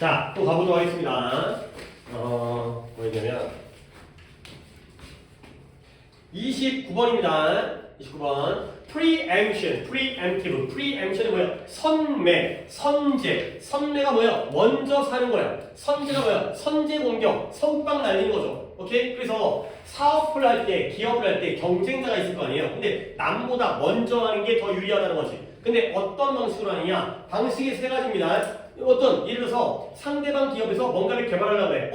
자, 또 가보도록 하겠습니다. 뭐냐면 29번입니다. 29번. preemption, preemptive. preemption이 뭐야? 선매, 선제. 선매가 뭐야? 먼저 사는 거야. 선제가 뭐야? 선제 공격, 선빵 날리는 거죠. 오케이? 그래서 사업을 할 때, 기업을 할 때 경쟁자가 있을 거 아니에요. 근데 남보다 먼저 하는 게 더 유리하다는 거지. 근데 어떤 방식으로 하느냐? 방식이 세 가지입니다. 어떤, 예를 들어서 상대방 기업에서 뭔가를 개발하려고 해.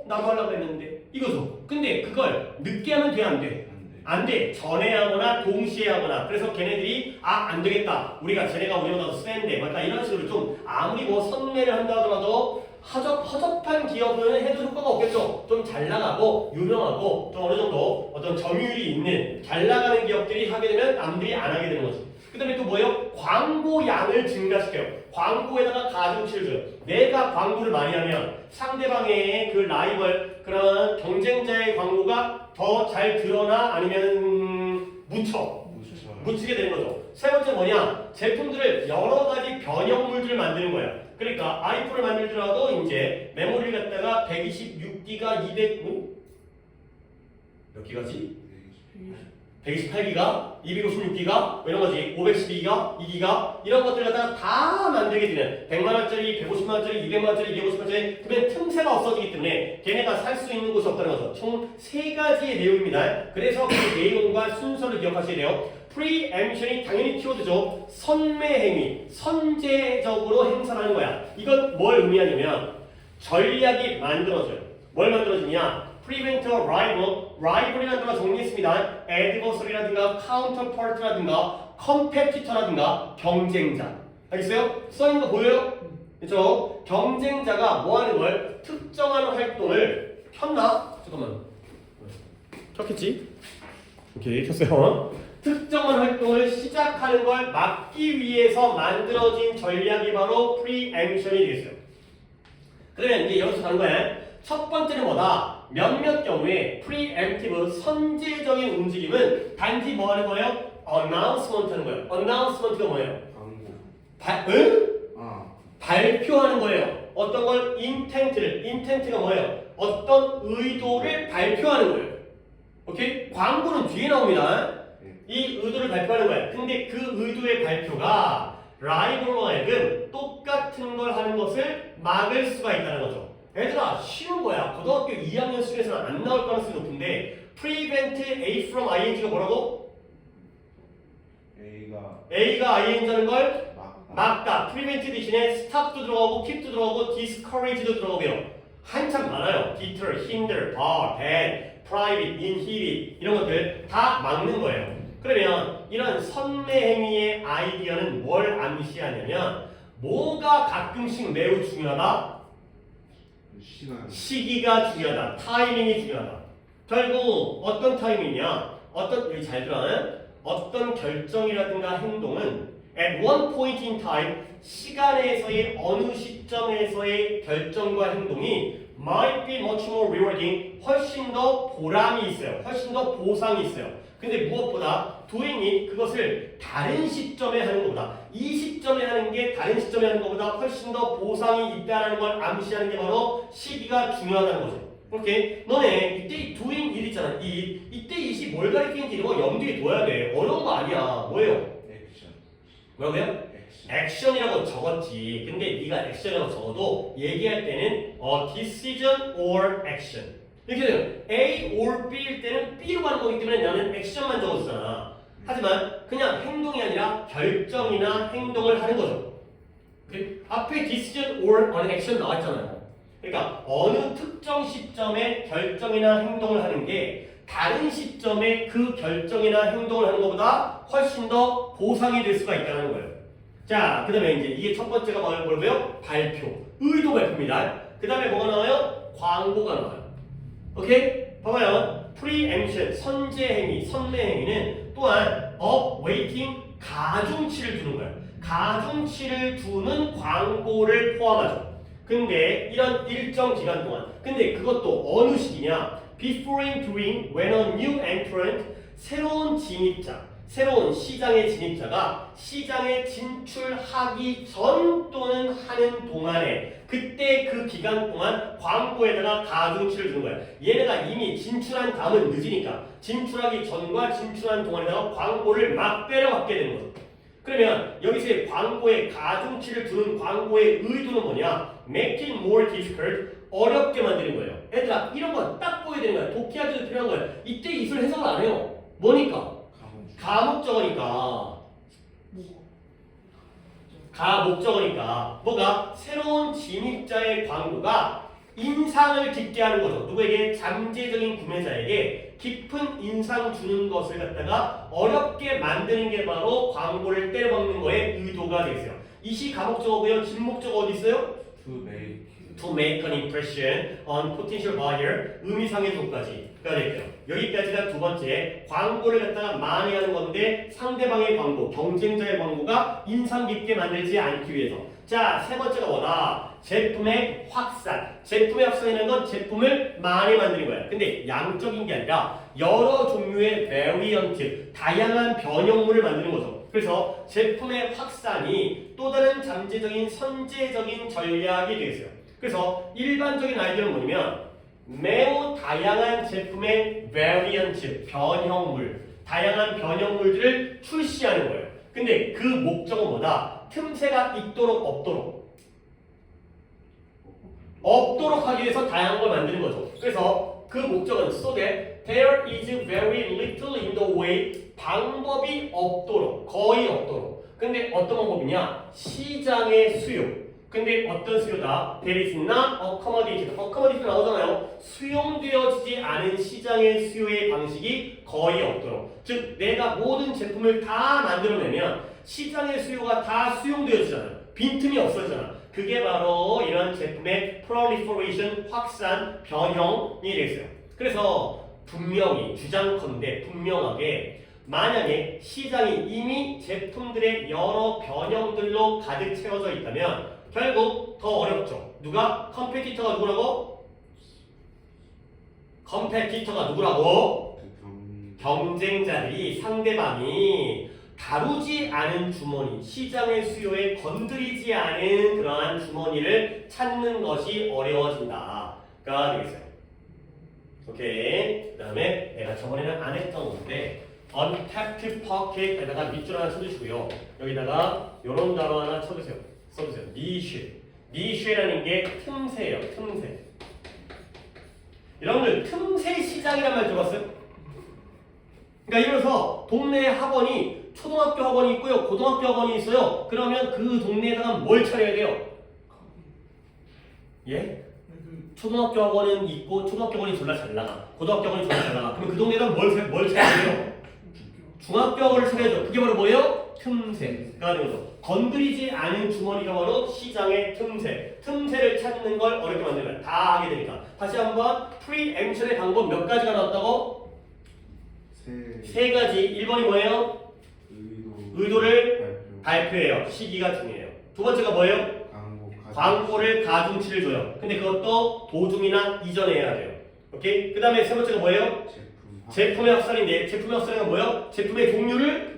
나도 하려고 했는데. 이거죠. 근데 그걸 늦게 하면 돼, 안 돼? 안 돼. 전에 하거나 동시에 하거나. 그래서 걔네들이 안 되겠다. 우리가 쟤네가 우리보다 더 센데. 약간 이런 식으로 좀 아무리 뭐 선매를 한다 하더라도 허접한 기업은 해도 효과가 없겠죠. 좀 잘 나가고 유명하고 좀 어느 정도 어떤 점유율이 있는 잘 나가는 기업들이 하게 되면 남들이 안 하게 되는 거지. 그 다음에 또 뭐예요? 광고 양을 증가시켜요. 광고에다가 가중치를 줘요. 내가 광고를 많이 하면 상대방의 그 라이벌 그런 경쟁자의 광고가 더 잘 드러나 아니면 묻히게 되는 거죠. 세 번째 뭐냐? 제품들을 여러 가지 변형물들을 만드는 거야. 그러니까 아이폰을 만들더라도 이제 메모리를 갖다가 126기가 200 몇 기가지? 128기가, 256기가, 이런 거지. 512기가, 2기가 이런 것들을 갖다가 다 만들게 되면 100만원짜리, 150만원짜리, 200만원짜리, 250만원짜리 그러면 틈새가 없어지기 때문에 걔네가 살 수 있는 곳이 없다는 거죠. 총 3가지의 내용입니다. 그래서 그 내용과 순서를 기억하셔야 돼요. preemption이 당연히 키워드죠. 선매행위, 선제적으로 행사하는 거야. 이건 뭘 의미하냐면 전략이 만들어져요. 뭘 만들어지냐? prevent a rival, rival이라는 단어 정리했습니다. adversary라든가 counterpart라든가 competitor라든가 경쟁자. 알겠어요? 써있는 거 보여요? 그렇죠? 경쟁자가 뭐 하는 걸 특정한 활동을 켰나? 잠깐만. 켰겠지? 오케이, 켰어요. 특정한 활동을 시작하는 걸 막기 위해서 만들어진 전략이 바로 preemption이 되겠어요. 그러면 이제 여기서 가는 거야. 첫 번째는 뭐다? 몇몇 경우에 preemptive 선제적인 움직임은 단지 뭐 하는 거예요? announcement 하는 거예요. announcement가 뭐예요? 광고. 발표하는 거예요. 어떤 걸 intent가 뭐예요? 어떤 의도를 발표하는 거예요. 오케이? 광고는 뒤에 나옵니다. 이 의도를 발표하는 거야. 근데 그 의도의 발표가 라이벌로 하여금 똑같은 걸 하는 것을 막을 수가 있다는 거죠. 얘들아, 쉬운 거야. 고등학교 2학년 수준에서는 안 나올 가능성이 높은데 prevent A from ing가 뭐라고? A가 ing 하는 걸 막다. prevent 대신에 stop도 들어가고 keep도 들어가고 discourage도 들어가고요. 한참 많아요. deter, hinder, bar, ban, private, inhibit 이런 것들 다 막는 거예요. 그러면 이런 선매행위의 아이디어는 뭘 암시하냐면 뭐가 가끔씩 매우 중요하다? 시기가 중요하다. 타이밍이 중요하다. 결국 어떤 타이밍이냐? 여기 잘 들어요. 어떤 결정이라든가 행동은 at one point in time 시간에서의 어느 시점에서의 결정과 행동이 might be much more rewarding 훨씬 더 보람이 있어요. 훨씬 더 보상이 있어요. 근데 무엇보다 doing it 그것을 다른 시점에 하는 것보다 이 시점에 하는 게 다른 시점에 하는 것보다 훨씬 더 보상이 있다는 걸 암시하는 게 바로 시기가 중요하다는 거죠. 오케이? 너네 이때 doing it 있잖아. 이때 it이 뭘 가리키는지 이런 거 염두에 둬야 돼. 어려운 거 아니야. 뭐예요? 액션. 뭐라고요? 액션이라고 적었지. 근데 네가 액션이라고 적어도 얘기할 때는 decision or action. 이렇게 돼요. A or B일 때는 B로 가는 거기 때문에 나는 액션만 적었잖아. 하지만 그냥 행동이 아니라 결정이나 행동을 하는 거죠. 오케이? 앞에 decision or an action 나왔잖아요. 그러니까 어느 특정 시점에 결정이나 행동을 하는 게 다른 시점에 그 결정이나 행동을 하는 것보다 훨씬 더 보상이 될 수가 있다는 거예요. 자, 그 다음에 이제 이게 첫 번째가 뭐고요? 발표. 의도 발표입니다. 그 다음에 뭐가 나와요? 광고가 나와요. 오케이? 봐봐요. preemption, 선제행위, 선매행위는 또한 awaiting, 가중치를 두는 거예요. 가중치를 두는 광고를 포함하죠. 근데 이런 일정 기간 동안 근데 그것도 어느 시기냐? before and during when a new entrant 새로운 진입자 새로운 시장의 진입자가 시장에 진출하기 전 또는 하는 동안에 그때 그 기간 동안 광고에다가 가중치를 주는 거야. 얘네가 이미 진출한 다음은 늦으니까 진출하기 전과 진출한 동안에다가 광고를 막 때려박게 되는 거죠. 그러면 여기서의 광고에 가중치를 두는 광고의 의도는 뭐냐? Make it more difficult. 어렵게 만드는 거예요. 얘들아 이런 거 딱 보여야 되는 거야. 독해할 때도 필요한 거야. 이때 이술 해석을 안 해요. 뭐니까? 가목적어니까. 가목적어니까. 뭐가? 새로운 진입자의 광고가 인상을 깊게 하는 거죠. 누구에게? 잠재적인 구매자에게 깊은 인상 주는 것을 갖다가 어렵게 만드는 게 바로 광고를 때려박는 거에 의도가 되겠어요. 이시 가목적어고요. 진목적어 어디 있어요? To make an impression on potential buyer. 의미상의 조까지가 되겠고요. 여기까지가 두 번째, 광고를 갖다가 많이 하는 건데 상대방의 광고, 경쟁자의 광고가 인상 깊게 만들지 않기 위해서. 자, 세 번째가 뭐다? 제품의 확산. 제품의 확산이라는 건 제품을 많이 만드는 거야. 근데 양적인 게 아니라 여러 종류의 variant, 다양한 변형물을 만드는 거죠. 그래서 제품의 확산이 또 다른 잠재적인 선제적인 전략이 되겠어요. 그래서 일반적인 아이디어는 뭐냐면 매우 다양한 제품의 variant, 변형물, 다양한 변형물들을 출시하는 거예요. 근데 그 목적은 뭐다? 틈새가 있도록 없도록 하기 위해서 다양한 걸 만드는 거죠. 그래서 그 목적은 so that there is very little in the way. 방법이 없도록, 거의 없도록. 근데 어떤 방법이냐? 시장의 수요. 근데 어떤 수요다? There is not accommodated. accommodated 나오잖아요. 수용되어지지 않은 시장의 수요의 방식이 거의 없도록. 즉 내가 모든 제품을 다 만들어내면 시장의 수요가 다 수용되어지잖아요. 빈틈이 없어지잖아. 그게 바로 이런 제품의 proliferation, 확산, 변형이 되겠어요. 그래서 분명히 주장컨대 분명하게 만약에 시장이 이미 제품들의 여러 변형들로 가득 채워져 있다면 결국 더 어렵죠. 누가? 컴페티터가 누구라고? 컴페티터가 누구라고? 경쟁자들이 상대방이 다루지 않은 주머니, 시장의 수요에 건드리지 않은 그러한 주머니를 찾는 것이 어려워진다가 되겠어요. 오케이. 그 다음에 내가 저번에는 안 했던 건데 untapped pocket에다가 밑줄 하나 쳐주시고요. 여기다가 이런 단어 하나 써주세요. niche. niche라는 게 틈새예요. 틈새. 여러분들 틈새 시장이란 말 들어봤어요? 그러니까 예를 들어서 동네 학원이 초등학교 학원이 있고요. 고등학교 학원이 있어요. 그러면 그 동네에다가 뭘 차려야 돼요? 예? 초등학교 학원은 있고 초등학교 학원이 졸라 잘 나가. 고등학교 학원이 졸라 잘 나가. 그럼 그 동네에다가 뭘 차려야 돼요? 중학교 학원을 차려야죠. 그게 바로 뭐예요? 틈새가 되는 거죠. 건드리지 않은 주머니가 바로 시장의 틈새. 틈새를 찾는 걸 어렵게 만드는 거야. 다 하게 되니까. 다시 한번 프리엠션의 방법 몇 가지가 나왔다고? 세 가지. 1번이 뭐예요? 의도를 발표해요. 시기가 중요해요. 두 번째가 뭐예요? 광고를 가중치를 줘요. 근데 그것도 도중이나 이전에 해야 돼요. 오케이? 그 다음에 세 번째가 뭐예요? 제품의 확산인데 제품의 확산은 뭐예요? 제품의 종류를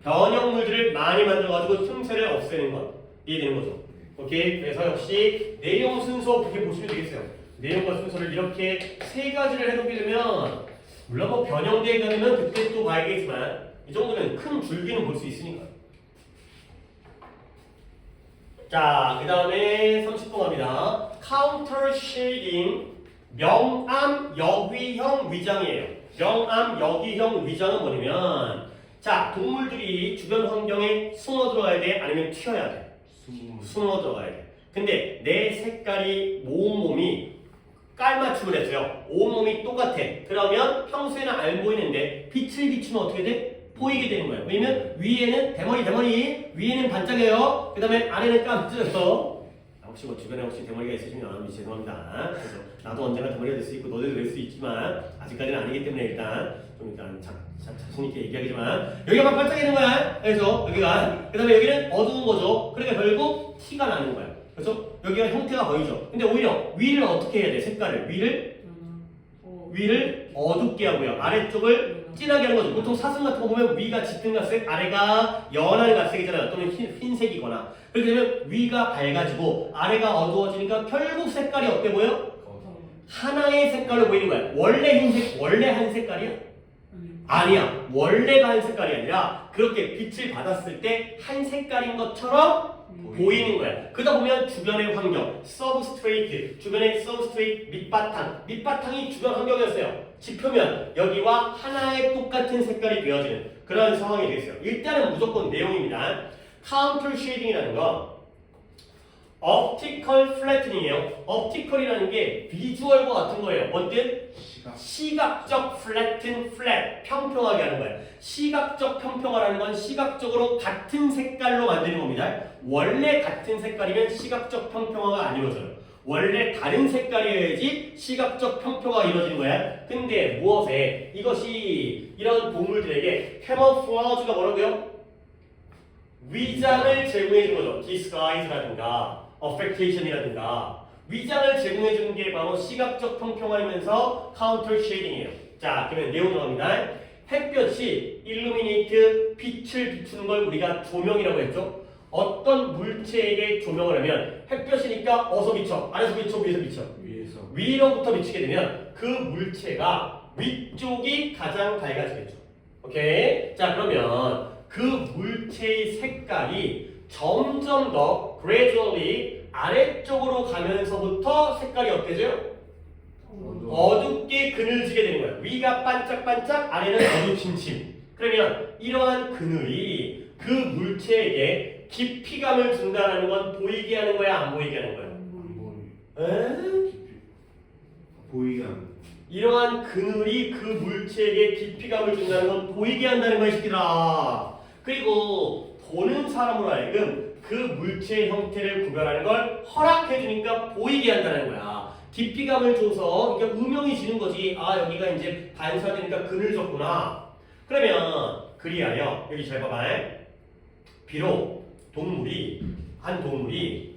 변형물들을 많이 만들어가지고 틈새를 없애는 것. 이해되는 거죠? 오케이? 그래서 역시 내용 순서 그렇게 보시면 되겠어요. 내용과 순서를 이렇게 세 가지를 해놓게 되면 물론 뭐 변형되게 되면 그때 또 봐야겠지만 이 정도면 큰 줄기는 볼 수 있으니까. 자, 그 다음에 30번 갑니다. Counter shading, 명암 역위형 위장이에요. 명암 역위형 위장은 뭐냐면 자, 동물들이 주변 환경에 숨어 들어가야 돼? 아니면 튀어야 돼? 숨어 들어가야 돼. 근데 내 색깔이 온몸이 깔맞춤을 했어요. 온몸이 똑같아. 그러면 평소에는 안 보이는데 빛을 비추면 어떻게 돼? 보이게 되는 거예요. 왜냐면 위에는 대머리, 위에는 반짝여요. 그 다음에 아래는 깜짝해요. 혹시 뭐 주변에 혹시 대머리가 있으시면 죄송합니다. 그래서 나도 언젠가 대머리가 될 수 있고 너도 될 수 있지만 아직까지는 아니기 때문에 일단 좀 일단 자신 있게 얘기하겠지만 여기가 막 반짝이는 거야. 그래서 여기가 그 다음에 여기는 어두운 거죠. 그러니까 결국 티가 나는 거야. 그래서 여기가 형태가 보이죠. 근데 오히려 위를 어떻게 해야 돼? 색깔을 위를 위를 어둡게 하고요. 아래쪽을 진하게 하는 거죠. 보통 사슴 같은 거 보면 위가 짙은 갈색, 아래가 연한 갈색이잖아요. 또는 흰색이거나. 그렇게 되면 위가 밝아지고 아래가 어두워지니까 결국 색깔이 어때 보여? 하나의 색깔로 보이는 거야. 원래 흰색, 원래 한 색깔이야? 아니야. 원래가 한 색깔이 아니라 그렇게 빛을 받았을 때 한 색깔인 것처럼 보이는 거야. 그러다 보면 주변의 환경, 서브스트레이트, 주변의 서브스트레이트 밑바탕이 주변 환경이었어요. 지표면 여기와 하나의 똑같은 색깔이 되어지는 그런 상황이 되겠어요. 일단은 무조건 내용입니다. 카운터 쉐이딩이라는 건 optical flattening이에요. optical이라는 게 비주얼과 같은 거예요. 뭔든? 시각적 flatten, flat, 평평하게 하는 거예요. 시각적 평평화라는 건 시각적으로 같은 색깔로 만드는 겁니다. 원래 같은 색깔이면 시각적 평평화가 안 이루어져요. 원래 다른 색깔이어야지 시각적 평평화가 이루어지는 거야. 근데 무엇에 이것이 이런 동물들에게 camouflage가 뭐라고요? 위장을 제공해 주는 거죠. disguise라든가 affectation이라든가 위장을 제공해 주는 게 바로 시각적 평평화이면서 counter shading이에요. 자, 그러면 내용 들어갑니다. 햇볕이 illuminate 빛을 비추는 걸 우리가 조명이라고 했죠. 어떤 물체에게 조명을 하면 햇볕이니까 어디서 비쳐? 아래서 비쳐? 위에서 비쳐? 위로부터 비치게 되면 그 물체가 위쪽이 가장 밝아지겠죠. 오케이? 자, 그러면 그 물체의 색깔이 점점 더 gradually 아래쪽으로 가면서부터 색깔이 어때져요? 어둡게 그늘지게 되는 거예요. 위가 반짝반짝, 아래는 어두침침. 그러면 이러한 그늘이 그 물체에게 깊이감을 준다는 건 보이게 하는 거야, 안 보이게 하는 거야? 보이게 하는. 이러한 그늘이 그 물체에게 깊이감을 준다는 건 보이게 한다는 거야, 시키라. 그리고 보는 사람으로 하여금 그 물체의 형태를 구별하는 걸 허락해 주니까 보이게 한다는 거야. 깊이감을 줘서 이게 음영이 지는 거지. 아, 여기가 이제 반사되니까 그늘졌구나. 그러면 그리하여 여기 잘 봐봐. 비록 한 동물이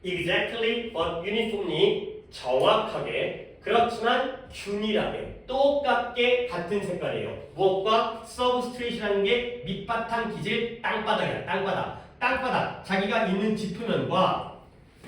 exactly but uniformly 정확하게 그렇지만 균일하게 똑같게 같은 색깔이에요. 무엇과? 서브스트레이트라는 게 밑바탕 기질 땅바닥이야. 땅바닥 자기가 있는 지표면과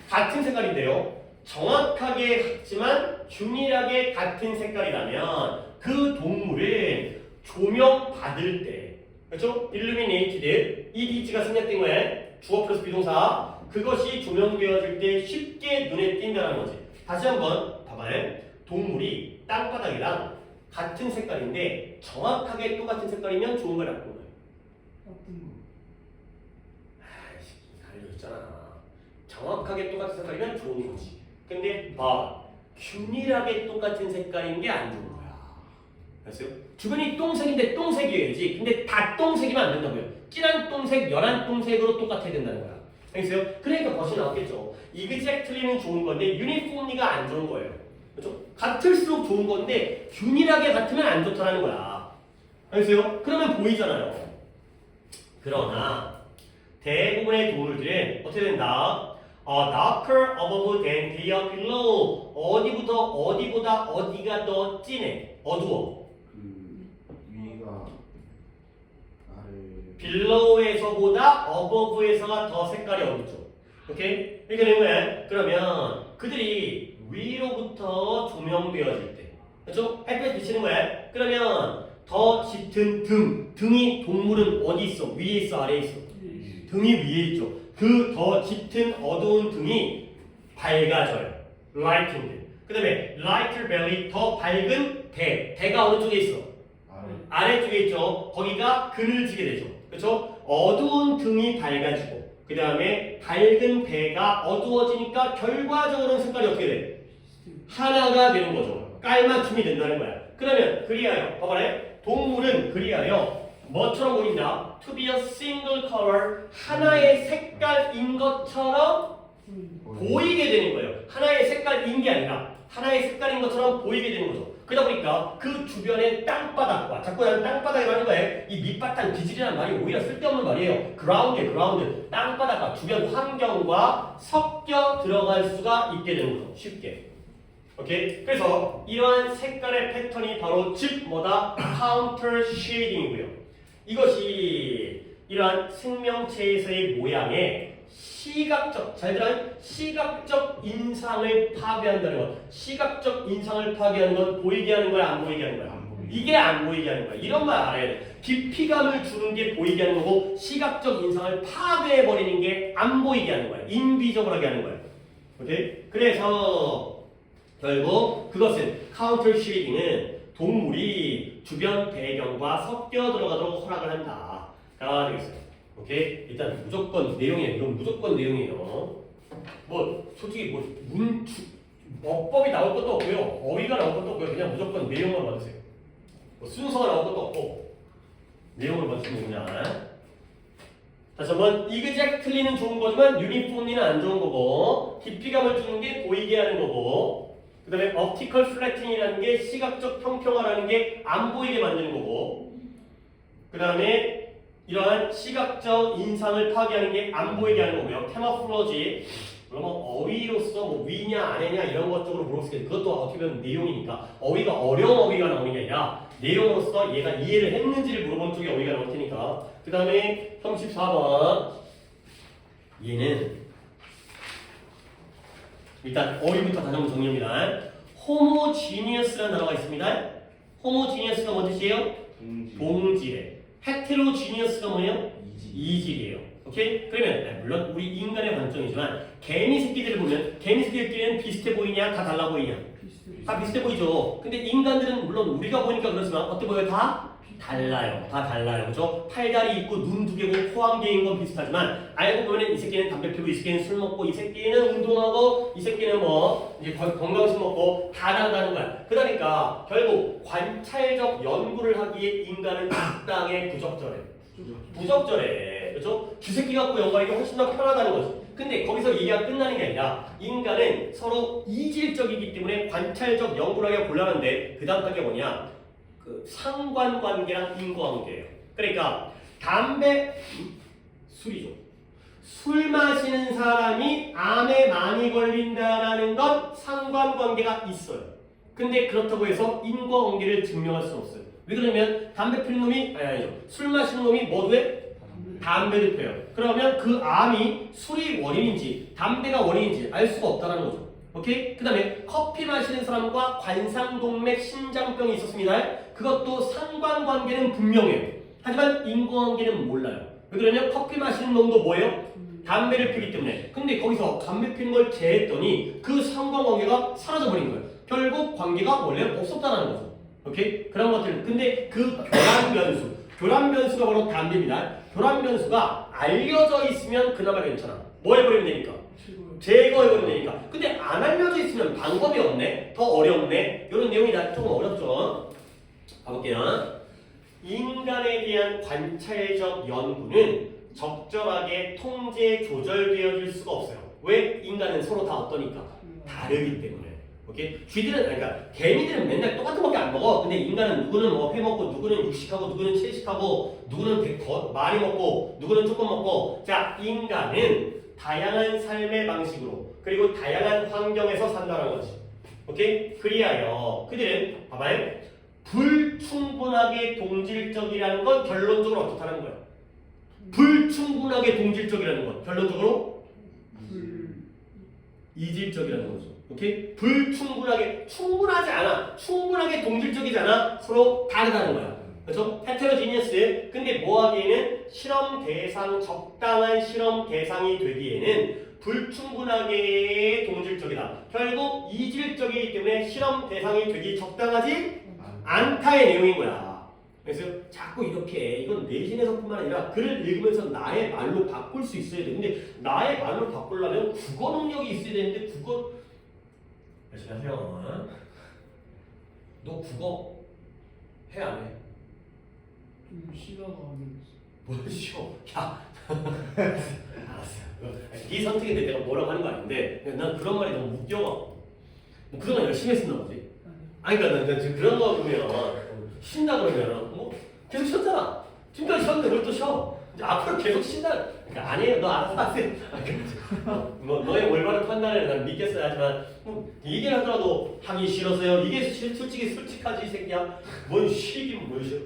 같은 색깔인데요. 정확하게 같지만 균일하게 같은 색깔이라면 그 동물은 조명 받을 때, 그렇죠? illuminated 이 디지가 생략된 거예요. 주어 플러스 비동사. 그것이 조명되어질 때 쉽게 눈에 띈다는 거지. 다시 한번 봐봐요. 동물이 땅바닥이랑 같은 색깔인데 정확하게 똑같은 색깔이면 좋은 거 나쁜 거예요? 아이씨, 갈려있잖아. 정확하게 똑같은 색깔이면 좋은 거지. 근데 균일하게 똑같은 색깔인 게 안 좋은 거야. 알았어요? 주변이 똥색인데 똥색이어야지. 근데 다 똥색이면 안 된다고요. 진한 똥색, 연한 똥색으로 똑같아야 된다는 거야. 알겠어요? 그러니까 것이 나왔겠죠. exactly는 좋은 건데 uniformly가 안 좋은 거예요. 그렇죠? 같을수록 좋은 건데 균일하게 같으면 안 좋다는 거야. 알겠어요? 그러면 보이잖아요. 그러나 대부분의 동물들은 어떻게 된다? darker above than they are below. 어디보다 어디가 더 진해, 어두워. 위가 아래. below에서보다 above에서가 더 색깔이 어둡죠. 오케이? 이렇게 되는 거야. 그러면 그들이 위로부터 조명되어질 때, 그렇죠? 햇볕 비치는 거야. 그러면 더 짙은 등이 동물은 어디 있어? 위에 있어? 아래에 있어? 등이 위에 있죠. 그 더 짙은 어두운 등이 밝아져요. lightened. 그 다음에 lighter belly, 더 밝은 대가 어느 쪽에 있어? 아래쪽에 있죠. 거기가 그늘지게 되죠. 그렇죠? 어두운 등이 밝아지고 그 다음에 밝은 배가 어두워지니까 결과적으로는 색깔이 어떻게 돼? 하나가 되는 거죠. 깔맞춤이 된다는 거야. 그러면 그리하여 봐봐라. 동물은 그리하여 뭐처럼 보인다? To be a single color, 하나의 색깔인 것처럼 보이게 되는 거예요. 하나의 색깔인 게 아니라 하나의 색깔인 것처럼 보이게 되는 거죠. 그러다 보니까 그 주변의 땅바닥과 자꾸 나는 땅바닥이라는 거예요. 이 밑바탕 기질이라는 말이 오히려 쓸데없는 말이에요. 그라운드 땅바닥과 주변 환경과 섞여 들어갈 수가 있게 되는 거죠. 쉽게. 오케이? 그래서 이러한 색깔의 패턴이 바로 즉 뭐다? 카운터 쉐이딩이고요. 이것이 이러한 생명체에서의 모양의 시각적, 잘 들어요? 시각적 인상을 파괴한다는 것. 시각적 인상을 파괴하는 건 보이게 하는 거야, 안 보이게 하는 거야? 안 보이게. 이게 안 보이게 하는 거야. 이런 말 알아야 돼. 깊이감을 주는 게 보이게 하는 거고 시각적 인상을 파괴해버리는 게 안 보이게 하는 거야. 인비저블하게 하는 거야. 오케이? 그래서 결국 그것은 카운터 쉐이딩은 동물이 주변 배경과 섞여 들어가도록 허락을 한다. 가 되겠어요. 오케이? 일단 무조건 내용이에요. 이건 무조건 내용이에요. 뭐 솔직히 뭐 어법이 나올 것도 없고요. 어휘가 나올 것도 없고요. 그냥 무조건 내용만 받으세요. 뭐 순서가 나올 것도 없고 내용을 받으시면 그냥. 다시 한번 exactly는 좋은 거지만 uniformly는 안 좋은 거고 깊이감을 주는 게 보이게 하는 거고 그 다음에 optical flattening이라는 게 시각적 평평화라는 게 안 보이게 만드는 거고 그 다음에 이러한 시각적 인상을 파괴하는 게 안 보이게 하는 거고요. 테마프로지 그러면 어휘로서 뭐 위냐 아니냐 이런 것 쪽으로 물어볼 수 있는데 그것도 어떻게 보면 내용이니까 어휘가 어려운 어휘가 나오는 게 아니라 내용으로서 얘가 이해를 했는지를 물어보는 쪽에 어휘가 나올 테니까 그 다음에 34번 얘는 일단 어휘부터 다시 한번 정리합니다. 호모지니어스라는 단어가 있습니다. 호모지니어스가 뭔 뜻이에요? 동질의. 헤테로지니어스가 뭐예요? 이질이에요. 오케이? 그러면 물론 우리 인간의 관점이지만 개미 새끼들을 보면 개미 새끼들끼리는 비슷해 보이냐 다 달라 보이냐? 다 비슷해 보이죠. 근데 인간들은 물론 우리가 보니까 그렇지만 어때 보여요? 다 달라요. 다 달라요. 그죠? 팔다리 있고 눈 두 개고 코 한 개인 건 비슷하지만 알고 보면 이 새끼는 담배 피우고 이 새끼는 술 먹고 이 새끼는 운동하고 이 새끼는 뭐 이제 건강식 먹고 다 다르다는 거야. 그러니까 결국 관찰적 연구를 하기에 인간은 적당히 부적절해. 부적절해. 그죠? 주새끼 갖고 연구하기가 훨씬 더 편하다는 거지. 근데 거기서 얘기가 끝나는 게 아니라 인간은 서로 이질적이기 때문에 관찰적 연구를 하기가 곤란한데 그 다음 단계가 뭐냐? 그 상관관계랑 인과관계예요. 그러니까 담배, 술이죠. 술 마시는 사람이 암에 많이 걸린다라는 건 상관관계가 있어요. 근데 그렇다고 해서 인과관계를 증명할 수는 없어요. 왜 그러냐면 담배 피는 놈이 아니죠. 술 마시는 놈이 뭐도 해? 담배를 피워요. 그러면 그 암이 술이 원인인지 담배가 원인인지 알 수가 없다는 거죠. 오케이? 그 다음에 커피 마시는 사람과 관상동맥 신장병이 있었습니다. 그것도 상관관계는 분명해요. 하지만 인과관계는 몰라요. 왜 그러냐면 커피 마시는 놈도 뭐예요? 담배를 피기 때문에. 근데 거기서 담배 피는 걸 제했더니 그 상관관계가 사라져버린 거예요. 결국 관계가 원래 없었다는 거죠. 오케이? 그런 것들. 근데 그 교란 변수가 바로 담배입니다. 교란 변수가 알려져 있으면 그나마 괜찮아. 뭐 해버리면 되니까? 제거해버리면 되니까. 근데 안 알려져 있으면 방법이 없네. 더 어렵네. 이런 내용이 조금 어렵죠. 가볼게요. 인간에 대한 관찰적 연구는 적절하게 통제 조절되어질 수가 없어요. 왜? 인간은 서로 다 어떠니까? 다르기 때문에. 오케이? 쥐들은 그러니까 개미들은 맨날 똑같은 거밖에 안 먹어. 근데 인간은 누구는 뭐 회 먹고 누구는 육식하고 누구는 채식하고 누구는 많이 먹고 누구는 조금 먹고. 자, 인간은 다양한 삶의 방식으로 그리고 다양한 환경에서 산다는 거지. 오케이? 그리하여 그들은 봐봐요. 불충분하게 동질적이라는 건 결론적으로 어떻다는 거야? 불충분하게 동질적이라는 건 결론적으로 이질적이라는 거죠. 오케이? 불충분하게 충분하지 않아. 충분하게 동질적이지 않아. 서로 다르다는 거야. 그렇죠? 헤테로지니어스. 근데 뭐 하기에는 실험 대상 적당한 실험 대상이 되기에는 불충분하게 동질적이다. 결국 이질적이기 때문에 실험 대상이 되기 적당하지 않다의 내용인 거야. 그래서 자꾸 이렇게 이건 내신에서뿐만 아니라 글을 읽으면서 나의 말로 바꿀 수 있어야 돼. 근데 나의 말로 바꾸려면 국어 능력이 있어야 되는데 국어 열심히 하세요. 너 국어 해 안 해? 좀 쉬다가 뭘 쉬어? 야 알았어. 네 선택인데 내가 뭐라고 하는 거 아닌데 난 그런 말이 너무 웃겨. 그동안 열심히 했었나 보지. 아니 그러니까 난 지금 그런 거 보면 쉰다 그러면 뭐 계속 쉬었잖아. 지금까지 쉬었는데 뭘 또 쉬어? 이제 앞으로 계속 쉰다. 그러니까 아니에요. 너 알아서 하세요. 너의 올바른 판단을 난 믿겠어야 하지만 얘기를 하더라도 하기 싫어서요. 이게 솔직히 솔직하지 이 새끼야. 뭔 쉬긴 뭘 쉬어.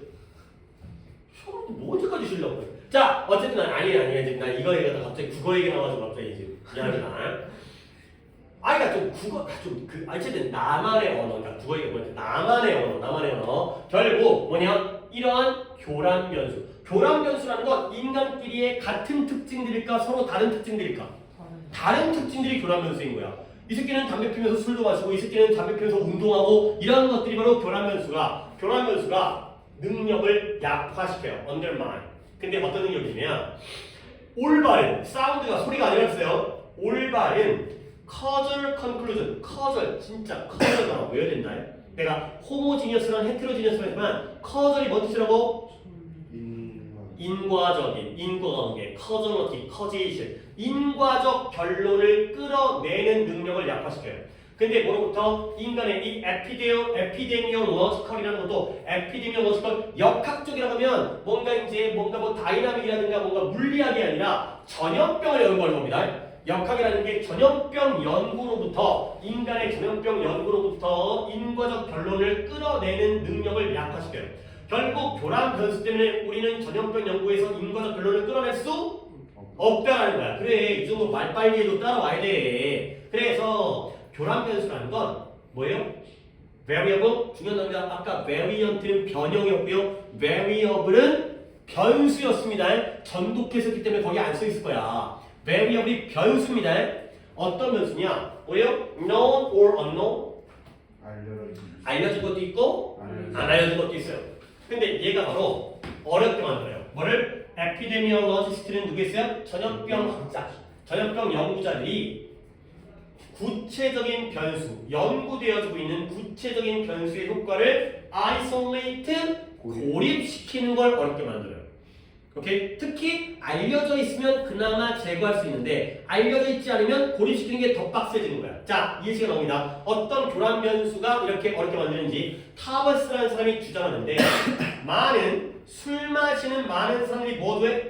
쉬어도 뭐 언제까지 쉬려고 그래. 자 어쨌든 아니야 이제 나 이거 얘기하다 갑자기 국어 얘기 나와가지고 갑자기 이제 미안하다. 그러니까 좀 국어 어쨌든 나만의 언어, 그러니까 국어 얘기 뭐냐 나만의 언어 결국 뭐냐 이러한 교란 변수라는 건 인간끼리의 같은 특징들일까 서로 다른 특징들일까? 다른 특징들이 교란 변수인 거야. 이 새끼는 담배 피면서 술도 마시고 이 새끼는 담배 피면서 운동하고 이런 것들이 바로 교란 변수가 능력을 약화시켜요. undermine. 근데 어떤 능력이냐면 올바른 사운드가 소리가 아니라서요. 올바른 causal conclusion. causal 진짜 causal 단어 외워야 된다. 내가 호모지니어스랑 헤테로지니어스랑 했지만 causal이 뭐 뜻이라고? 인과적인 인과관계, causation, 인과적 결론을 끌어내는 능력을 약화시켜요. 근데 뭐로부터 인간의 이 epidemiological이라는 것도 epidemiological 역학적이라고 하면 뭔가 뭐 다이나믹이라든가 뭔가 물리학이 아니라 전염병을 연구하는 겁니다. 역학이라는 게 전염병 연구로부터 인간의 전염병 연구로부터 인과적 결론을 끌어내는 능력을 약화시켜요. 결국 교란 변수 때문에 우리는 전염병 연구에서 인과적 결론을 끌어낼 수 없다라는 거야. 그래 이 정도 말 빨리 해도 따라와야 돼. 그래서 교란 변수라는 건 뭐예요? variable 중요한 단어가 아까 variant는 변형이었고요. variable은 변수였습니다. 전독했었기 때문에 거기 안 써 있을 거야. variable이 변수입니다. 어떤 변수냐? 뭐예요? known or unknown? 알려진 것도 있고 안 알려진 것도 있어요. 근데 얘가 바로 어렵게 만들어요. 뭐를? epidemiologist는 누구였어요? 전염병 학자, 전염병 연구자들이 구체적인 변수, 연구되어지고 있는 구체적인 변수의 효과를 isolate, 고립시키는 걸 어렵게 만들어요. 오케이? 특히 알려져 있으면 그나마 제거할 수 있는데 알려져 있지 않으면 고립시키는 게 더 빡세지는 거야. 자, 예시가 나옵니다. 어떤 교란 변수가 이렇게 어렵게 만드는지 타버스라는 사람이 주장하는데 술 마시는 많은 사람들이 뭐도 해?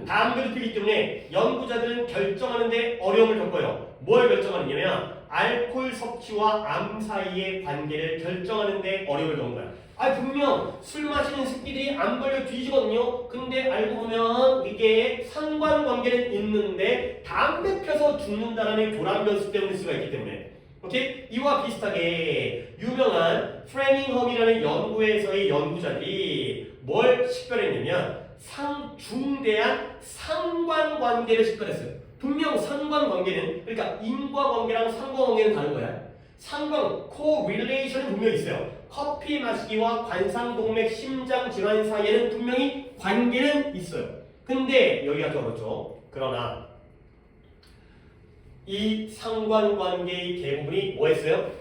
담배를 피기 때문에 연구자들은 결정하는데 어려움을 겪어요. 뭘 결정하느냐면 알코올 섭취와 암 사이의 관계를 결정하는데 어려움을 겪는 거야. 분명 술 마시는 새끼들이 안 걸려 뒤지거든요. 근데 알고 보면 이게 상관관계는 있는데 담배 펴서 죽는다라는 교란 변수 때문일 수가 있기 때문에. 오케이? 이와 비슷하게 유명한 프레밍엄이라는 연구에서의 연구자들이 뭘 식별했냐면 중대한 상관관계를 식별했어요. 분명 상관관계는 그러니까 인과관계랑 상관관계는 다른 거야. correlation은 분명히 있어요. 커피 마시기와 관상동맥 심장질환 사이에는 분명히 관계는 있어요. 근데 여기가 더 어렵죠. 그러나 이 상관관계의 대부분이 뭐했어요?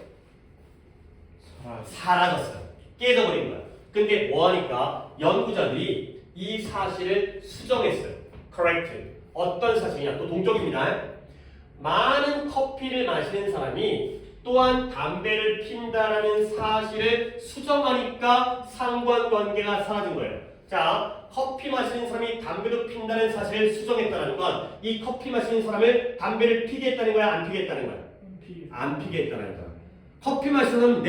사라졌어요. 깨져버린 거야. 근데 뭐하니까 연구자들이 이 사실을 수정했어요. correct. 어떤 사실이냐? 또 동적입니다. 많은 커피를 마시는 사람이 또한 담배를 핀다라는 사실을 수정하니까 상관관계가 사라진 거예요. 자, 커피 마시는 사람이 담배도 핀다는 사실을 수정했다는 건 이 커피 마시는 사람을 담배를 피게 했다는 거야? 안 피게 했다는 거야? 안 피게 했다는 거야. 커피 마시는 사람은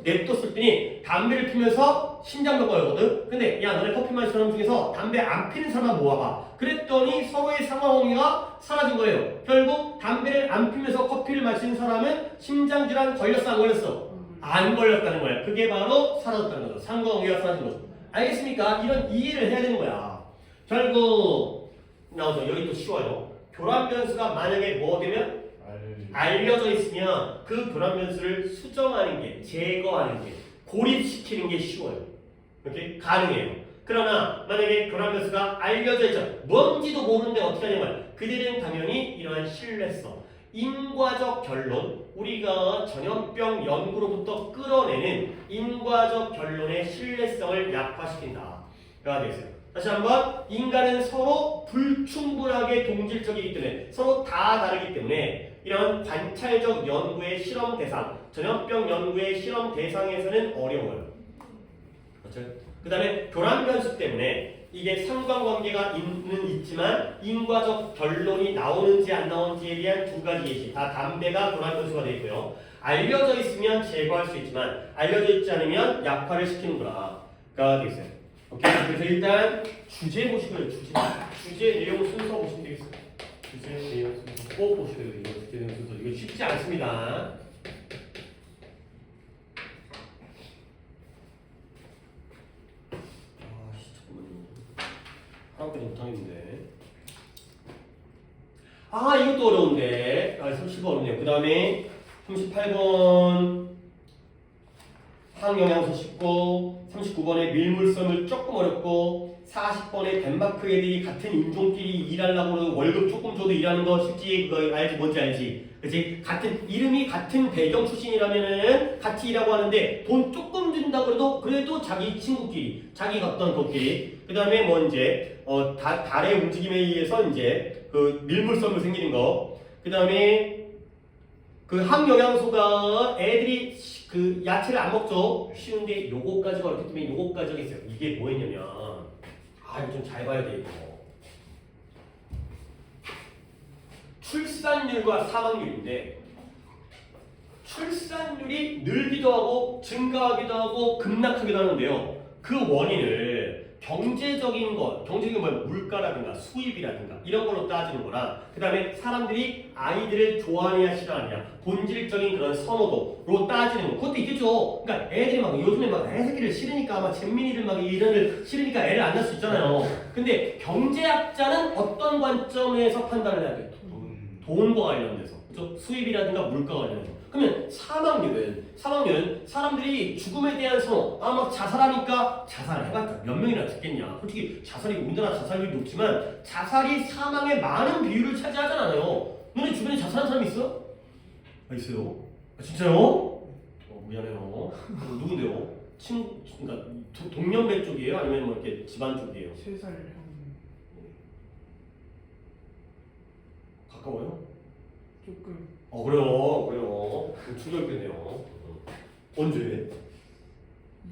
냅뒀을 때니 담배를 피면서 심장병 걸거든. 근데 야 너네 커피 마시는 사람 중에서 담배 안 피는 사람만 모아봐. 그랬더니 서로의 상황관계가 사라진 거예요. 결국 담배를 안 피면서 커피를 마시는 사람은 심장질환 걸렸어 안 걸렸어? 안 걸렸다는 거야. 그게 바로 사라졌다는 거죠. 상관관계가 사라진 거죠. 알겠습니까? 이런 이해를 해야 되는 거야. 결국 나오죠. 여기 또 쉬워요. 교란 변수가 만약에 뭐 되면 알려져 있으면 그 교란 변수를 수정하는 게, 제거하는 게, 고립시키는 게 쉬워요. 이렇게 가능해요. 그러나 만약에 교란 변수가 알려져 있죠. 뭔지도 모르는데 어떻게 하냐면 그들은 당연히 이러한 신뢰성, 인과적 결론, 우리가 전염병 연구로부터 끌어내는 인과적 결론의 신뢰성을 약화시킨다. 가 되겠어요. 다시 한번 인간은 서로 불충분하게 동질적이기 때문에 서로 다 다르기 때문에 이런 관찰적 연구의 실험 대상, 전염병 연구의 실험 대상에서는 어려워요. 그렇죠? 그 다음에 교란 변수 때문에 이게 상관관계가 있지만 인과적 결론이 나오는지 안 나오는지에 대한 두 가지 예시. 담배가 도라이건수가 되어 있고요. 알려져 있으면 제거할 수 있지만 알려져 있지 않으면 약화를 시키는구나가 되어 있어요. 오케이. 그래서 일단 주제 보시고요. 주제 내용 순서 보시면 되겠어요. 주제 내용 순서 꼭 보셔야 돼요. 이거 주제 내용 순서 이거 쉽지 않습니다. 하나까지 못하겠는데. 이것도 어려운데. 30번 어렵네요. 그 다음에 38번 항영양소 쉽고, 39번에 밀물섬을 조금 어렵고, 40번에 덴마크 애들이 같은 인종끼리 일하려고 월급 조금 줘도 일하는 거 쉽지? 그거 알지? 뭔지 알지? 그치? 이름이 같은 배경 출신이라면은 같이 일하고 하는데 돈 조금 준다 그래도 자기 친구끼리, 자기 어떤 것끼리. 그 다음에 뭐 이제, 달의 움직임에 의해서 이제 그 밀물섬을 생기는 거. 그 다음에 그 항영양소가 애들이 그 야채를 안 먹죠. 쉬운데 요거까지가 어렵기 때문에 요거까지 하겠어요. 이게 뭐였냐면 이거 좀 잘 봐야 돼 이거. 출산율과 사망률인데 출산율이 늘기도 하고 증가하기도 하고 급락하기도 하는데요. 그 원인을 경제적인 뭐야? 물가라든가 수입이라든가 이런 걸로 따지는 거나 그 다음에 사람들이 아이들을 좋아하느냐 싫어하느냐 본질적인 그런 선호도로 따지는 거 그것도 있겠죠. 그러니까 애들이 막 요즘에 막 애새끼를 싫으니까 막 잼민이들 막 이런을 싫으니까 애를 안 낳을 수 있잖아요. 근데 경제학자는 어떤 관점에서 판단을 해야 돼요? 돈과 관련돼서 그렇죠? 수입이라든가 물가 관련해서. 그러면 사망률은 사람들이 죽음에 대한 선호 막 자살하니까 자살해봤자 몇 명이나 죽겠냐. 솔직히 자살이 우리나라 자살률이 높지만 자살이 사망의 많은 비율을 차지하잖아요. 너네 주변에 자살한 사람 있어? 있어요. 진짜요? 미안해요. 누군데요? 그러니까 동년배 쪽이에요? 아니면 뭐 이렇게 집안 쪽이에요? 3살 형. 가까워요? 조금. 그래요. 충격이네요. 언제?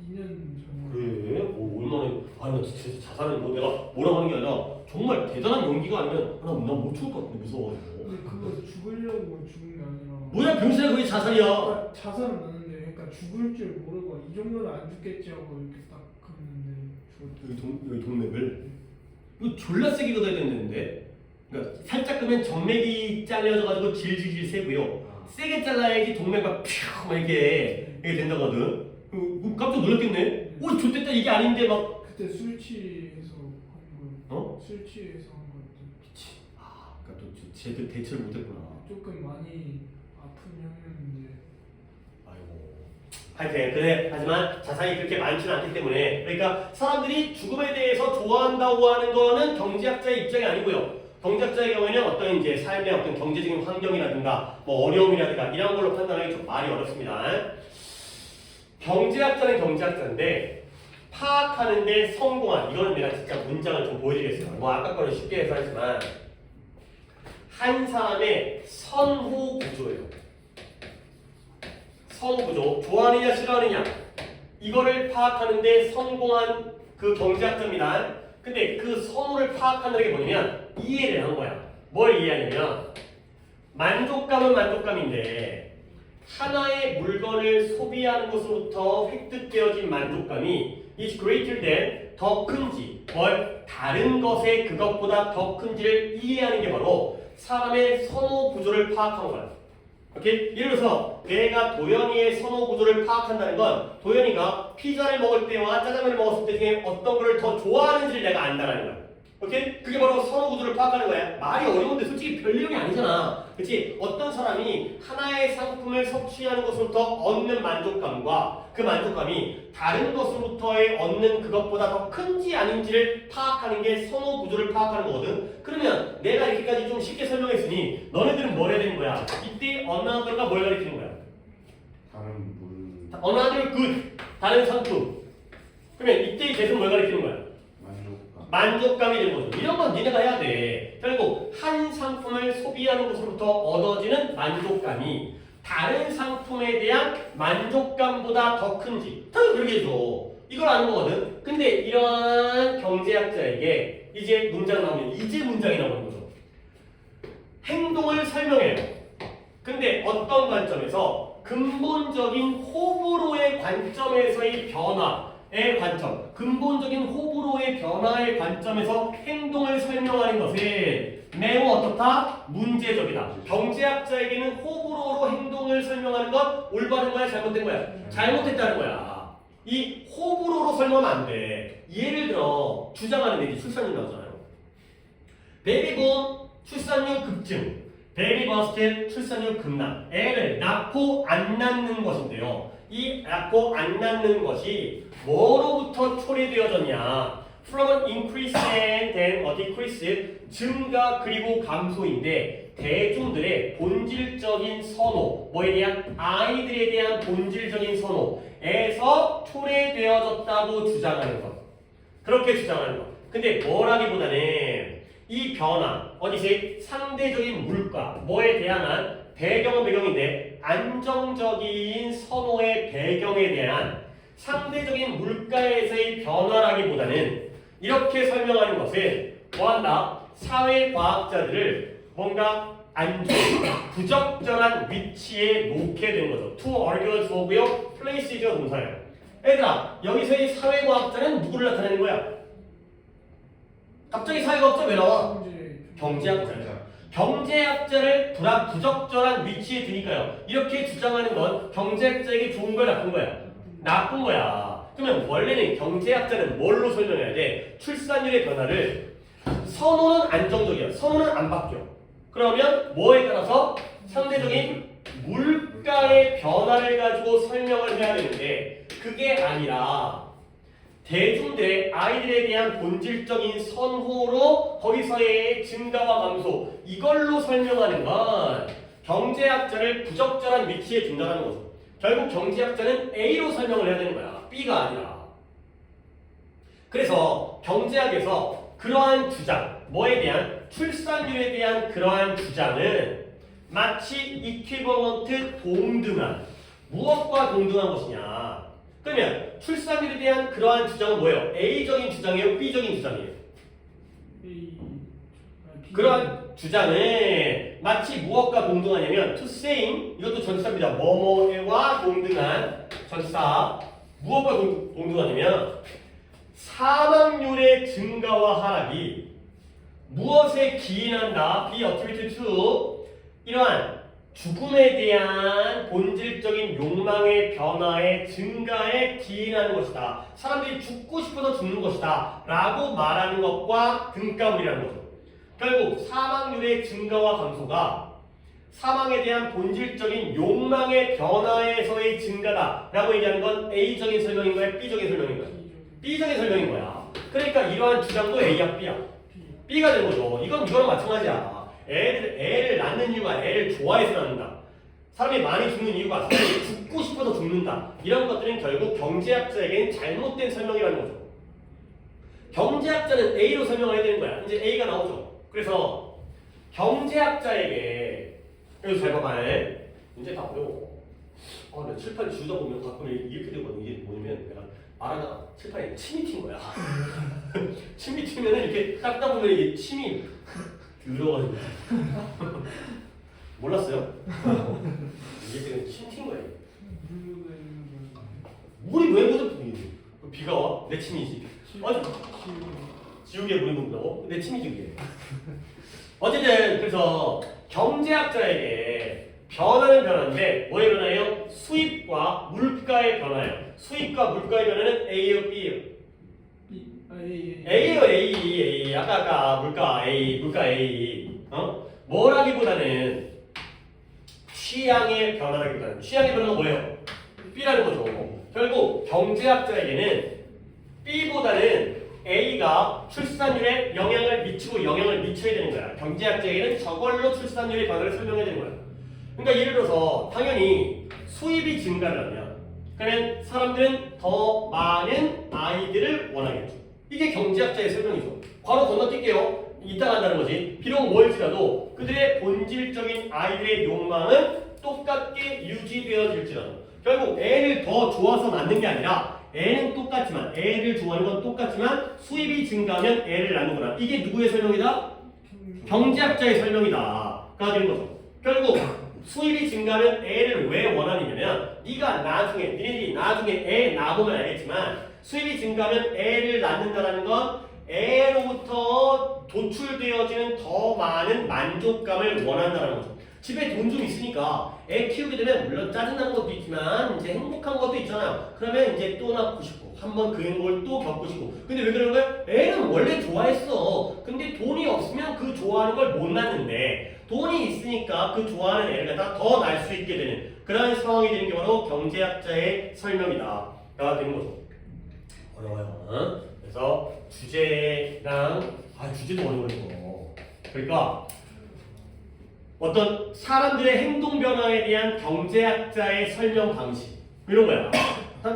2년 전. 그래? 얼마나, 나 진짜 자살은 내가 뭐라고 하는 게 아니라 정말 대단한 용기가 아니면 나못 죽을 것 같은데 무서워가지고. 근데 그거 죽으려고 죽은 게 아니라. 뭐야 병신아 그게 자살이야. 자살은 아는데 약간 죽을 줄 모르고 이 정도는 안 죽겠지 하고 이렇게 딱 갔는데 죽었다. 여기 동맥을 이거 졸라 세게 걷어야 되는데 그러니까 살짝 끄면 정맥이 잘려져가지고 질질질 새고요. 세게 잘라야지 동맥가 퓨 막 이게 된다거든. 깜짝 놀랐겠네. 오 좋댔다 이게 아닌데 막. 그때 술 취해서 한 거. 술 취해서 한 거. 그치. 그러니까 또 제대로 대처를 못했구나. 조금 많이 아픈 형이었는데. 아이고. 하여튼 그래. 하지만 자살이 그렇게 많지는 않기 때문에 그러니까 사람들이 죽음에 대해서 좋아한다고 하는 거는 경제학자의 입장이 아니고요. 경제학자의 경우에는 어떤 이제 삶의 어떤 경제적인 환경이라든가 뭐 어려움이라든가 이런 걸로 판단하기 좀 말이 어렵습니다. 경제학자는 경제학자인데 파악하는데 성공한 이거는 내가 진짜 문장을 좀 보여드리겠습니다. 뭐 아까 거는 쉽게 해서 하지만 한 사람의 선호 구조예요. 선호 구조 좋아하느냐 싫어하느냐 이거를 파악하는데 성공한 그 경제학자입니다. 근데 그 선호를 파악하는 게 뭐냐면 이해를 한 거야. 뭘 이해하냐면 만족감은 만족감인데 하나의 물건을 소비하는 것으로부터 획득되어진 만족감이 is greater than 더 큰지 다른 것의 그것보다 더 큰지를 이해하는 게 바로 사람의 선호 구조를 파악한 거야. 오케이? 예를 들어서 내가 도연이의 선호 구조를 파악한다는 건 도연이가 피자를 먹을 때와 짜장면을 먹었을 때 중에 어떤 거를 더 좋아하는지를 내가 안다는 거야. 오케이? 그게 바로 선호 구조를 파악하는 거야. 말이 어려운데 솔직히 별 내용이 아니잖아. 그치? 어떤 사람이 하나의 상품을 섭취하는 것으로부터 얻는 만족감과 그 만족감이 다른 것으로부터의 얻는 그것보다 더 큰지 아닌지를 파악하는 게 선호 구조를 파악하는 거거든. 그러면 내가 이렇게까지 좀 쉽게 설명했으니 너네들은 뭘 해야 되는 거야? 이때 another가 뭘 가리키는 거야? 다른 물 another good, 다른 상품. 그러면 이때의 계속 뭘 가리키는 거야? 만족감이 되는 거죠. 이런 건 니네가 해야 돼. 결국 한 상품을 소비하는 것으로부터 얻어지는 만족감이 다른 상품에 대한 만족감보다 더 큰지. 당연히 그렇게 해줘. 이걸 아는 거거든. 근데 이러한 경제학자에게 이제 문장 나오면 이제 문장이 나오는 거죠. 행동을 설명해요. 근데 어떤 관점에서 근본적인 호불호의 관점에서의 변화의 관점, 근본적인 호불호의 변화의 관점에서 행동을 설명하는 것은 매우 어떻다? 문제적이다. 경제학자에게는 호불호로 행동을 설명하는 건 올바른 거야? 잘못된 거야? 잘못했다는 거야. 이 호불호로 설명하면 안 돼. 예를 들어 주장하는 게 출산율 나오잖아요. 베이비붐 출산율 급증, 베이비버스트 출산율 급락. 애를 낳고 안 낳는 것인데요. 이 낳고 안 낳는 것이 뭐로부터 초래되어졌냐? From an increase and then a decrease, 증가 그리고 감소인데 대중들의 본질적인 선호, 뭐에 대한 아이들에 대한 본질적인 선호에서 초래되어졌다고 주장하는 것. 그렇게 주장하는 것. 근데 뭐라기보다는 이 변화, 어디서 상대적인 물가, 뭐에 대한 배경은 배경인데 안정적인 선호의 배경에 대한 상대적인 물가에서의 변화라기보다는 이렇게 설명하는 것은 뭐한다? 사회과학자들을 뭔가 안 좋은, 부적절한 위치에 놓게 되는 거죠. To argue 주어고요, place가 동사예요. 얘들아, 여기서의 사회과학자는 누구를 나타내는 거야? 갑자기 사회과학자 왜 나와? 경제학자야. 경제학자를 부적절한 위치에 두니까요. 이렇게 주장하는 건 경제학자에게 좋은 거야, 나쁜 거야? 나쁜 거야. 그러면 원래는 경제학자는 뭘로 설명해야 돼? 출산율의 변화를 선호는 안정적이야. 선호는 안 바뀌어. 그러면 뭐에 따라서 상대적인 물가의 변화를 가지고 설명을 해야 되는데 그게 아니라 대중들의 아이들에 대한 본질적인 선호로 거기서의 증가와 감소 이걸로 설명하는 건 경제학자를 부적절한 위치에 둔다는 거죠. 결국 경제학자는 A로 설명을 해야 되는 거야. B가 아니라. 그래서 경제학에서 그러한 주장, 뭐에 대한 출산율에 대한 그러한 주장은 마치 이퀴버런트 동등한 무엇과 동등한 것이냐. 그러면 출산율에 대한 그러한 주장은 뭐예요? A적인 주장이에요? B적인 주장이에요? 그러한 주장은 마치 무엇과 동등하냐면 to same, 이것도 전치사입니다. 뭐뭐와 동등한 전치사. 무엇과 동등하냐면 사망률의 증가와 하락이 무엇에 기인한다? be attributed to 이러한 죽음에 대한 본질적인 욕망의 변화의 증가에 기인하는 것이다. 사람들이 죽고 싶어서 죽는 것이다. 라고 말하는 것과 등가물이라는 거죠. 결국 사망률의 증가와 감소가 사망에 대한 본질적인 욕망의 변화에서의 증가다 라고 얘기하는 건 A적인 설명인 거야? B적인 설명인 거야? B적인 설명인 거야. 그러니까 이러한 주장도 A야 B야? B가 되는 거죠. 이거랑 마찬가지야. 애를 낳는 이유가 애를 좋아해서 낳는다. 사람이 많이 죽는 이유가 사람이 죽고 싶어서 죽는다. 이런 것들은 결국 경제학자에게는 잘못된 설명이라는 거죠. 경제학자는 A로 설명을 해야 되는 거야. 이제 A가 나오죠. 그래서 경제학자에게 여기서 잘 봐봐. 이제 다 어려워. 내가 칠판 지우다 보면 가끔 이렇게 되거든. 이게 뭐냐면 내가 말하다가 칠판에 침이 튄 거야. 침이 튀면은 이렇게 닦다 보면 이게 침이 들어가는 거야. 몰랐어요? 이게 지금 침 튄 거예요. 물이 왜 묻어? 비가 와? 내 침이지. 아니, 지우개에 물이 묻는다고? 내 침이지 그게. 어쨌든 그래서 경제학자에게 변화는 변화인데 뭐의 변화예요? 수입과 물가의 변화예요. 수입과 물가의 변화는 A예요, B예요? A예요, A. 아까 물가 A. 뭐라기보다는 취향의 변화라기보다는 취향의 변화가 뭐예요? B라는 거죠. 결국 경제학자에게는 B보다는 A가 출산율에 영향을 미쳐야 되는 거야. 경제학자에게는 저걸로 출산율의 변화를 설명해야 되는 거야. 그러니까 예를 들어서 당연히 수입이 증가를 하면 그러면 사람들은 더 많은 아이들을 원하겠죠. 이게 경제학자의 설명이죠. 바로 건너뛸게요. 이따 간다는 거지. 비록 뭘지라도 그들의 본질적인 아이들의 욕망은 똑같게 유지되어질지라도 결국 애를 더 좋아서 낳는 게 아니라 애는 똑같지만 애를 좋아하는 건 똑같지만 수입이 증가하면 애를 낳는구나. 이게 누구의 설명이다? 경제학자의 설명이다가 되는 거죠. 결국 수입이 증가하면 애를 왜 원하느냐면 네가 나중에 니네들이 나중에 애 낳아보면 알겠지만 수입이 증가하면 애를 낳는다라는 건 애로부터 도출되어지는 더 많은 만족감을 원한다는 거죠. 집에 돈 좀 있으니까 애 키우게 되면 물론 짜증나는 것도 있지만 이제 행복한 것도 있잖아요. 그러면 이제 또 낳고 싶고 한번 그 행복을 또 겪고 싶고. 근데 왜 그런 거예요? 애는 원래 좋아했어. 근데 돈이 없으면 그 좋아하는 걸 못 낳는데 돈이 있으니까 그 좋아하는 애를 갖다 더 낳을 수 있게 되는 그런 상황이 되는 게 바로 경제학자의 설명이다가 되는 거죠. 어려워요. 응? 그래서 주제랑 주제도 어려워요. 그러니까 어떤 사람들의 행동 변화에 대한 경제학자의 설명 방식 이런 거야.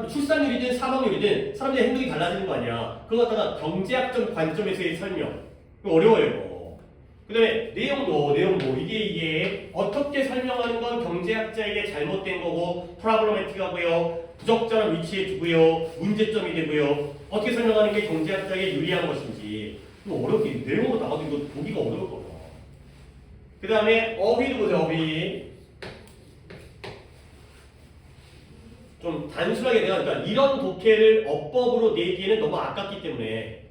출산율이든 사망률이든 사람들의 행동이 달라지는 거 아니야. 그거 갖다가 경제학적 관점에서의 설명 이거 어려워요. 이거. 그다음에 내용도 이게 어떻게 설명하는 건 경제학자에게 잘못된 거고 프라블로매틱하고요. 부적절한 위치에 두고요. 문제점이 되고요. 어떻게 설명하는 게 경제학자에게 유리한 것인지 이거 어렵게 내용으로 나와도 이거 보기가 어려울 거야. 그 다음에 어휘도 보세요. 어휘 좀 단순하게 내가 그러니까 이런 독해를 어법으로 내기에는 너무 아깝기 때문에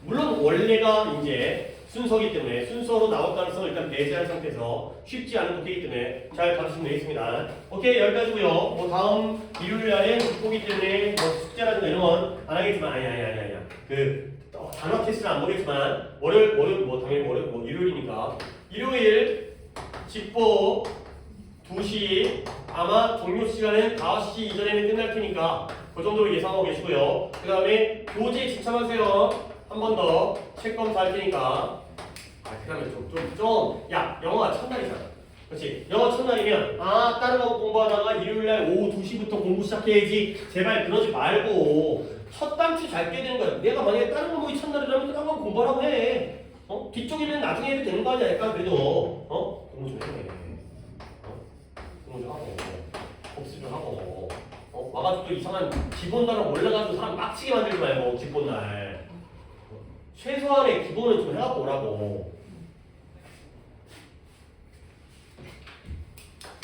물론 원래가 이제 순서기 때문에 순서로 나올 가능성을 일단 배제한 상태에서 쉽지 않은 독해이기 때문에 잘 가르치면 되겠습니다. 오케이 여기까지고요. 뭐 다음 일요일날에 듣보기 때문에 뭐 숙제라든가 이런 건 안 하겠지만 아니야. 그 단어 테스트는 안 보겠지만 월요일 뭐 당연히 월요일 뭐 일요일이니까 일요일 집보 2시 아마 종료 시간은 5시 이전에는 끝날 테니까 그 정도로 예상하고 계시고요. 그 다음에 교재 지참하세요. 한 번 더 책 검사할 테니까. 그 다음에 야 영어가 첫날이잖아. 그렇지? 영어 첫날이면 다른 거 공부하다가 일요일날 오후 2시부터 공부 시작해야지. 제발 그러지 말고 첫 단추 잘 깨야 되는 거야. 내가 만약에 다른 과목이 첫날이라면 다른 거 공부하라고 해. 뒤쪽이면 나중에 해도 되는 거 아니야? 약간 그래도 공부 좀 해. 공부 좀 하고 복습 좀 하고 와가지고 또 이상한 기본 단어 몰라가지고 사람 빡치게 만들지 말고 기본 날 최소한의 기본은 좀 해갖고 오라고.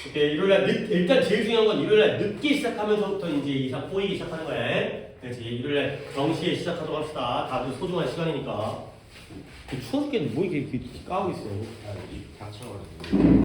이렇게 일요일날 일단 제일 중요한 건 일요일날 늦게 시작하면서부터 이제 이상 꼬이기 시작하는 거야. 그렇지. 일요일날 정시에 시작하도록 합시다. 다들 소중한 시간이니까. 추워 죽겠는데 뭐 이렇게 까고 있어. 닥쳐가지고.